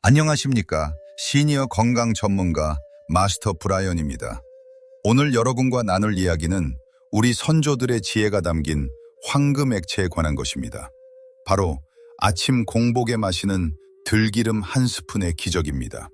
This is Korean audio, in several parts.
안녕하십니까. 시니어 건강 전문가 마스터 브라이언입니다. 오늘 여러분과 나눌 이야기는 우리 선조들의 지혜가 담긴 황금 액체에 관한 것입니다. 바로 아침 공복에 마시는 들기름 한 스푼의 기적입니다.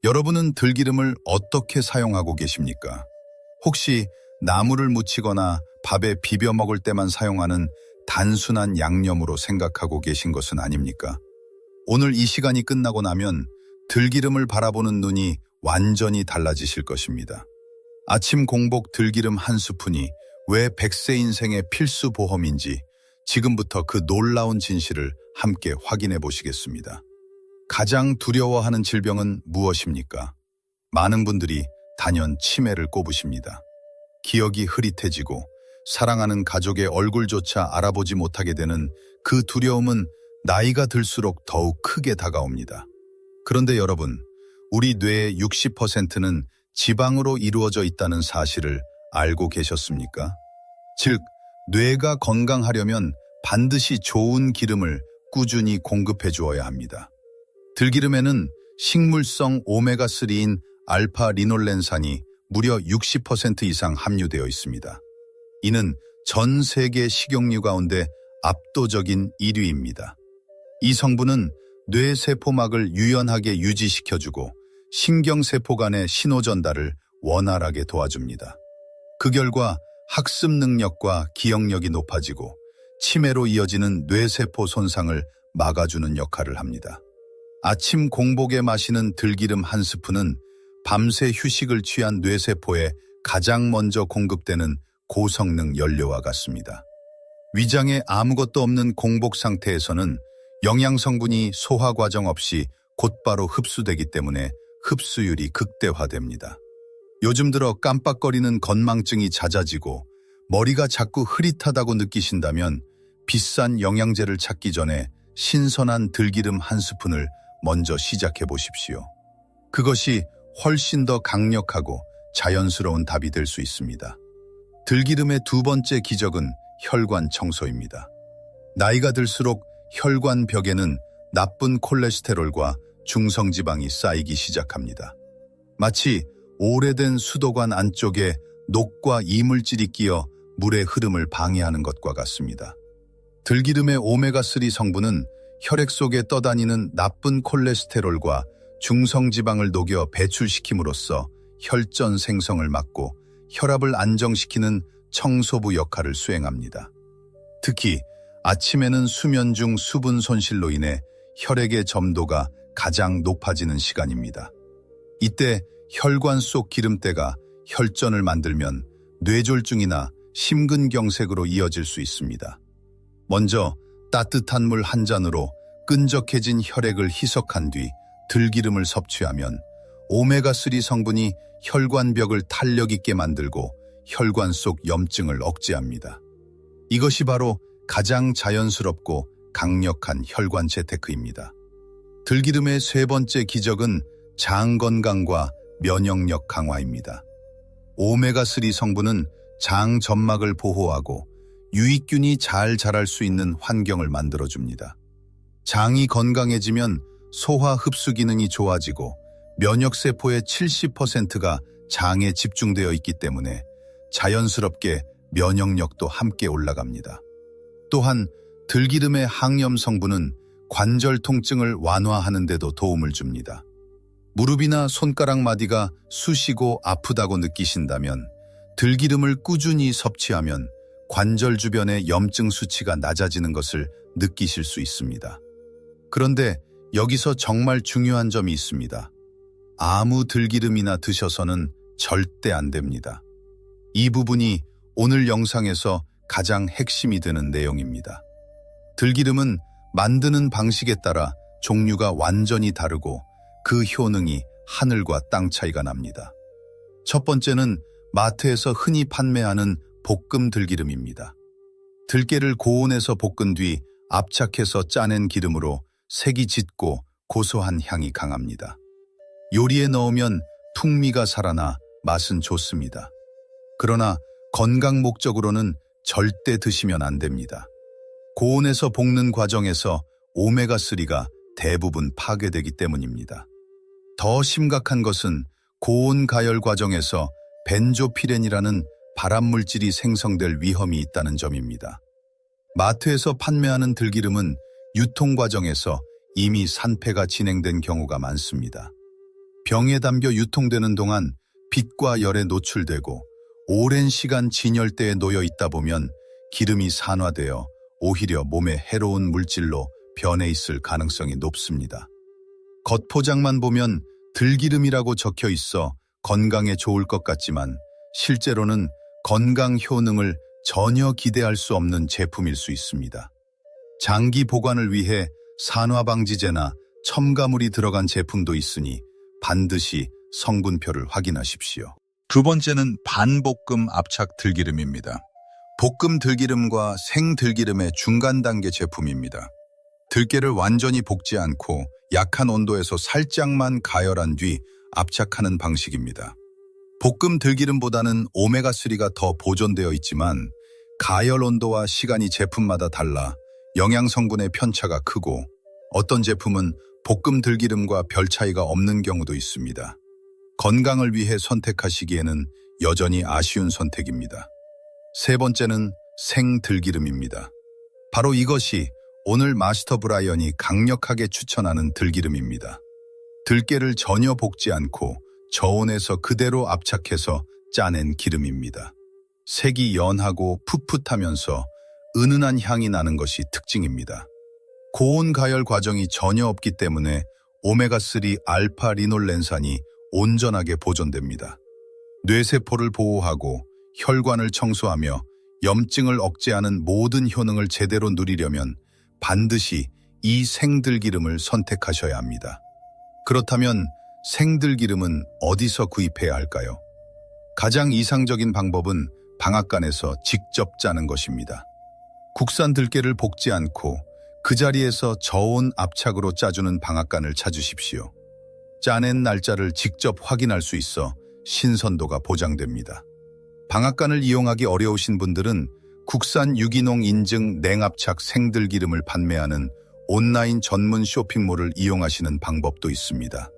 여러분은 들기름을 어떻게 사용하고 계십니까? 혹시 나물을 무치거나 밥에 비벼 먹을 때만 사용하는 단순한 양념으로 생각하고 계신 것은 아닙니까? 오늘 이 시간이 끝나고 나면 들기름을 바라보는 눈이 완전히 달라지실 것입니다. 아침 공복 들기름 한 스푼이 왜 100세 인생의 필수 보험인지 지금부터 그 놀라운 진실을 함께 확인해 보시겠습니다. 가장 두려워하는 질병은 무엇입니까? 많은 분들이 단연 치매를 꼽으십니다. 기억이 흐릿해지고 사랑하는 가족의 얼굴조차 알아보지 못하게 되는 그 두려움은 나이가 들수록 더욱 크게 다가옵니다. 그런데 여러분, 우리 뇌의 60%는 지방으로 이루어져 있다는 사실을 알고 계셨습니까? 즉, 뇌가 건강하려면 반드시 좋은 기름을 꾸준히 공급해 주어야 합니다. 들기름에는 식물성 오메가3인 알파 리놀렌산이 무려 60% 이상 함유되어 있습니다. 이는 전 세계 식용유 가운데 압도적인 1위입니다. 이 성분은 뇌세포막을 유연하게 유지시켜주고 신경세포 간의 신호 전달을 원활하게 도와줍니다. 그 결과 학습 능력과 기억력이 높아지고 치매로 이어지는 뇌세포 손상을 막아주는 역할을 합니다. 아침 공복에 마시는 들기름 한 스푼은 밤새 휴식을 취한 뇌세포에 가장 먼저 공급되는 고성능 연료와 같습니다. 위장에 아무것도 없는 공복 상태에서는 영양 성분이 소화 과정 없이 곧바로 흡수되기 때문에 흡수율이 극대화됩니다. 요즘 들어 깜빡거리는 건망증이 잦아지고 머리가 자꾸 흐릿하다고 느끼신다면 비싼 영양제를 찾기 전에 신선한 들기름 한 스푼을 먼저 시작해 보십시오. 그것이 훨씬 더 강력하고 자연스러운 답이 될 수 있습니다. 들기름의 두 번째 기적은 혈관 청소입니다. 나이가 들수록 혈관 벽에는 나쁜 콜레스테롤과 중성지방이 쌓이기 시작합니다. 마치 오래된 수도관 안쪽에 녹과 이물질이 끼어 물의 흐름을 방해하는 것과 같습니다. 들기름의 오메가3 성분은 혈액 속에 떠다니는 나쁜 콜레스테롤과 중성지방을 녹여 배출시킴으로써 혈전 생성을 막고 혈압을 안정시키는 청소부 역할을 수행합니다. 특히 아침에는 수면 중 수분 손실로 인해 혈액의 점도가 가장 높아지는 시간입니다. 이때 혈관 속 기름때가 혈전을 만들면 뇌졸중이나 심근경색으로 이어질 수 있습니다. 먼저 따뜻한 물 한 잔으로 끈적해진 혈액을 희석한 뒤 들기름을 섭취하면 오메가3 성분이 혈관벽을 탄력 있게 만들고 혈관 속 염증을 억제합니다. 이것이 바로 가장 자연스럽고 강력한 혈관 재테크입니다. 들기름의 세 번째 기적은 장 건강과 면역력 강화입니다. 오메가3 성분은 장 점막을 보호하고 유익균이 잘 자랄 수 있는 환경을 만들어줍니다. 장이 건강해지면 소화 흡수 기능이 좋아지고 면역세포의 70%가 장에 집중되어 있기 때문에 자연스럽게 면역력도 함께 올라갑니다. 또한 들기름의 항염 성분은 관절 통증을 완화하는 데도 도움을 줍니다. 무릎이나 손가락 마디가 쑤시고 아프다고 느끼신다면 들기름을 꾸준히 섭취하면 관절 주변의 염증 수치가 낮아지는 것을 느끼실 수 있습니다. 그런데 여기서 정말 중요한 점이 있습니다. 아무 들기름이나 드셔서는 절대 안 됩니다. 이 부분이 오늘 영상에서 가장 핵심이 되는 내용입니다. 들기름은 만드는 방식에 따라 종류가 완전히 다르고 그 효능이 하늘과 땅 차이가 납니다. 첫 번째는 마트에서 흔히 판매하는 볶음 들기름입니다. 들깨를 고온에서 볶은 뒤 압착해서 짜낸 기름으로 색이 짙고 고소한 향이 강합니다. 요리에 넣으면 풍미가 살아나 맛은 좋습니다. 그러나 건강 목적으로는 절대 드시면 안 됩니다. 고온에서 볶는 과정에서 오메가3가 대부분 파괴되기 때문입니다. 더 심각한 것은 고온 가열 과정에서 벤조피렌이라는 발암물질이 생성될 위험이 있다는 점입니다. 마트에서 판매하는 들기름은 유통 과정에서 이미 산패가 진행된 경우가 많습니다. 병에 담겨 유통되는 동안 빛과 열에 노출되고 오랜 시간 진열대에 놓여 있다 보면 기름이 산화되어 오히려 몸에 해로운 물질로 변해 있을 가능성이 높습니다. 겉포장만 보면 들기름이라고 적혀 있어 건강에 좋을 것 같지만 실제로는 건강 효능을 전혀 기대할 수 없는 제품일 수 있습니다. 장기 보관을 위해 산화방지제나 첨가물이 들어간 제품도 있으니 반드시 성분표를 확인하십시오. 두 번째는 반볶음 압착 들기름입니다. 볶음 들기름과 생들기름의 중간 단계 제품입니다. 들깨를 완전히 볶지 않고 약한 온도에서 살짝만 가열한 뒤 압착하는 방식입니다. 볶음 들기름보다는 오메가3가 더 보존되어 있지만 가열 온도와 시간이 제품마다 달라 영양 성분의 편차가 크고 어떤 제품은 볶음 들기름과 별 차이가 없는 경우도 있습니다. 건강을 위해 선택하시기에는 여전히 아쉬운 선택입니다. 세 번째는 생들기름입니다. 바로 이것이 오늘 마스터 브라이언이 강력하게 추천하는 들기름입니다. 들깨를 전혀 볶지 않고 저온에서 그대로 압착해서 짜낸 기름입니다. 색이 연하고 풋풋하면서 은은한 향이 나는 것이 특징입니다. 고온 가열 과정이 전혀 없기 때문에 오메가3 알파 리놀렌산이 온전하게 보존됩니다. 뇌세포를 보호하고 혈관을 청소하며 염증을 억제하는 모든 효능을 제대로 누리려면 반드시 이 생들기름을 선택하셔야 합니다. 그렇다면 생들기름은 어디서 구입해야 할까요? 가장 이상적인 방법은 방앗간에서 직접 짜는 것입니다. 국산 들깨를 볶지 않고 그 자리에서 저온 압착으로 짜주는 방앗간을 찾으십시오. 짜낸 날짜를 직접 확인할 수 있어 신선도가 보장됩니다. 방앗간을 이용하기 어려우신 분들은 국산 유기농 인증 냉압착 생들기름을 판매하는 온라인 전문 쇼핑몰을 이용하시는 방법도 있습니다.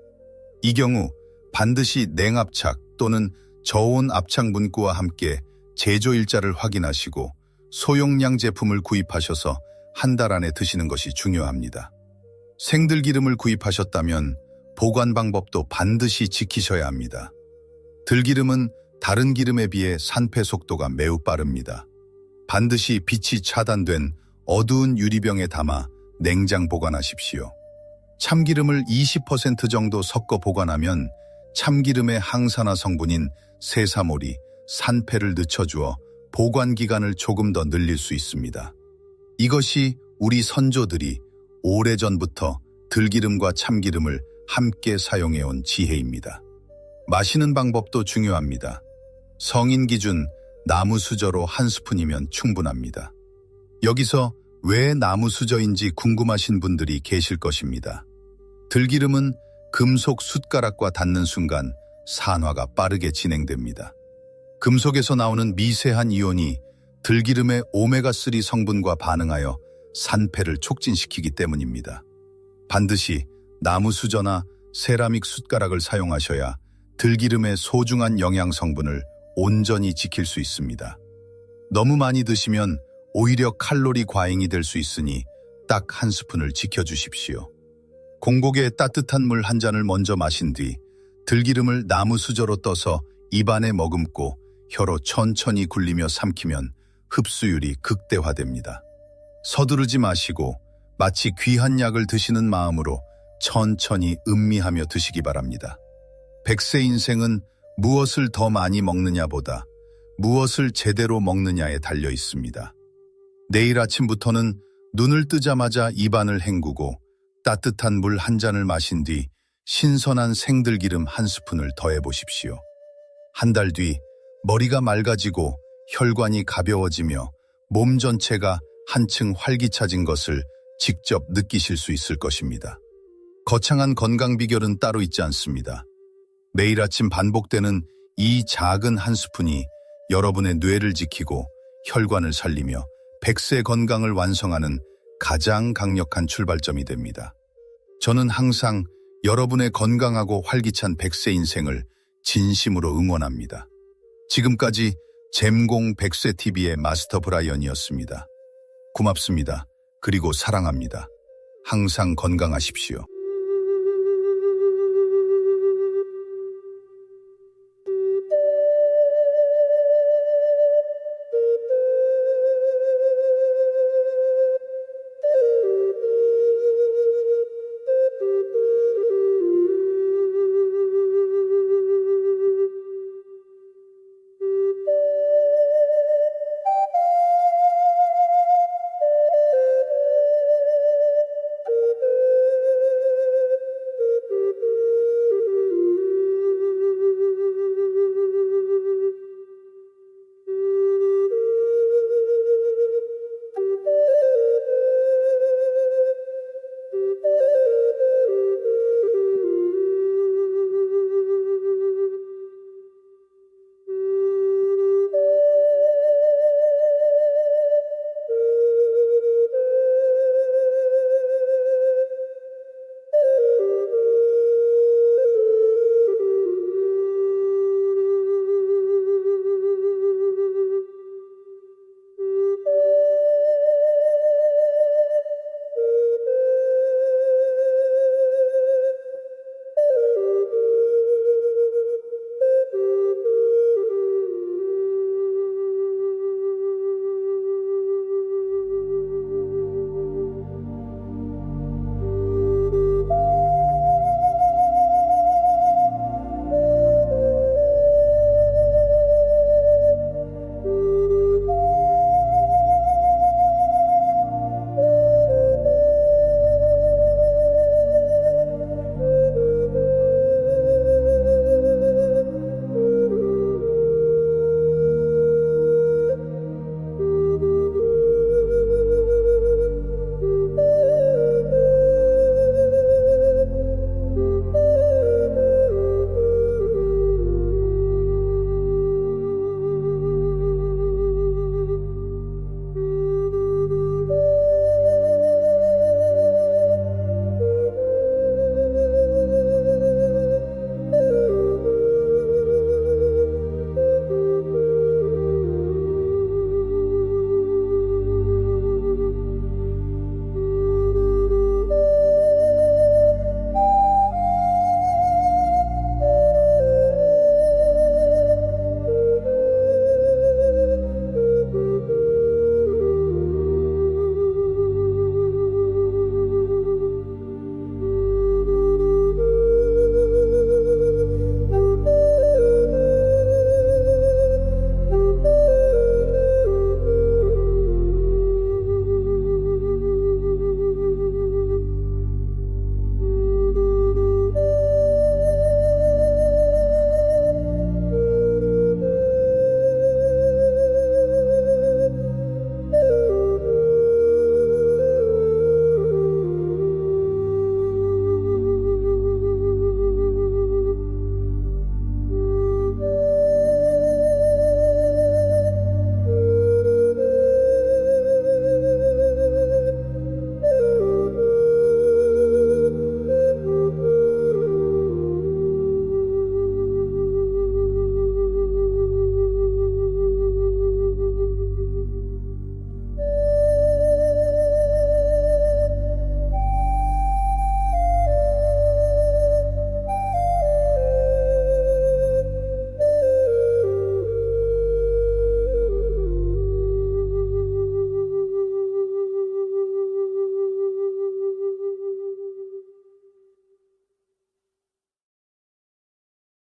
이 경우 반드시 냉압착 또는 저온 압착 문구와 함께 제조일자를 확인하시고 소용량 제품을 구입하셔서 한 달 안에 드시는 것이 중요합니다. 생들기름을 구입하셨다면 보관 방법도 반드시 지키셔야 합니다. 들기름은 다른 기름에 비해 산패 속도가 매우 빠릅니다. 반드시 빛이 차단된 어두운 유리병에 담아 냉장 보관하십시오. 참기름을 20% 정도 섞어 보관하면 참기름의 항산화 성분인 세사몰이 산패를 늦춰주어 보관 기간을 조금 더 늘릴 수 있습니다. 이것이 우리 선조들이 오래전부터 들기름과 참기름을 함께 사용해온 지혜입니다. 마시는 방법도 중요합니다. 성인 기준 나무 수저로 한 스푼이면 충분합니다. 여기서 왜 나무 수저인지 궁금하신 분들이 계실 것입니다. 들기름은 금속 숟가락과 닿는 순간 산화가 빠르게 진행됩니다. 금속에서 나오는 미세한 이온이 들기름의 오메가3 성분과 반응하여 산패를 촉진시키기 때문입니다. 반드시 나무 수저나 세라믹 숟가락을 사용하셔야 들기름의 소중한 영양 성분을 온전히 지킬 수 있습니다. 너무 많이 드시면 오히려 칼로리 과잉이 될 수 있으니 딱 한 스푼을 지켜주십시오. 공복에 따뜻한 물 한 잔을 먼저 마신 뒤 들기름을 나무 수저로 떠서 입안에 머금고 혀로 천천히 굴리며 삼키면 흡수율이 극대화됩니다. 서두르지 마시고 마치 귀한 약을 드시는 마음으로 천천히 음미하며 드시기 바랍니다. 100세 인생은 무엇을 더 많이 먹느냐보다 무엇을 제대로 먹느냐에 달려 있습니다. 내일 아침부터는 눈을 뜨자마자 입안을 헹구고 따뜻한 물 한 잔을 마신 뒤 신선한 생들기름 한 스푼을 더해 보십시오. 한 달 뒤 머리가 맑아지고 혈관이 가벼워지며 몸 전체가 한층 활기차진 것을 직접 느끼실 수 있을 것입니다. 거창한 건강 비결은 따로 있지 않습니다. 매일 아침 반복되는 이 작은 한 스푼이 여러분의 뇌를 지키고 혈관을 살리며 100세 건강을 완성하는 가장 강력한 출발점이 됩니다. 저는 항상 여러분의 건강하고 활기찬 100세 인생을 진심으로 응원합니다. 지금까지 잼공 100세 TV의 마스터 브라이언이었습니다. 고맙습니다. 그리고 사랑합니다. 항상 건강하십시오.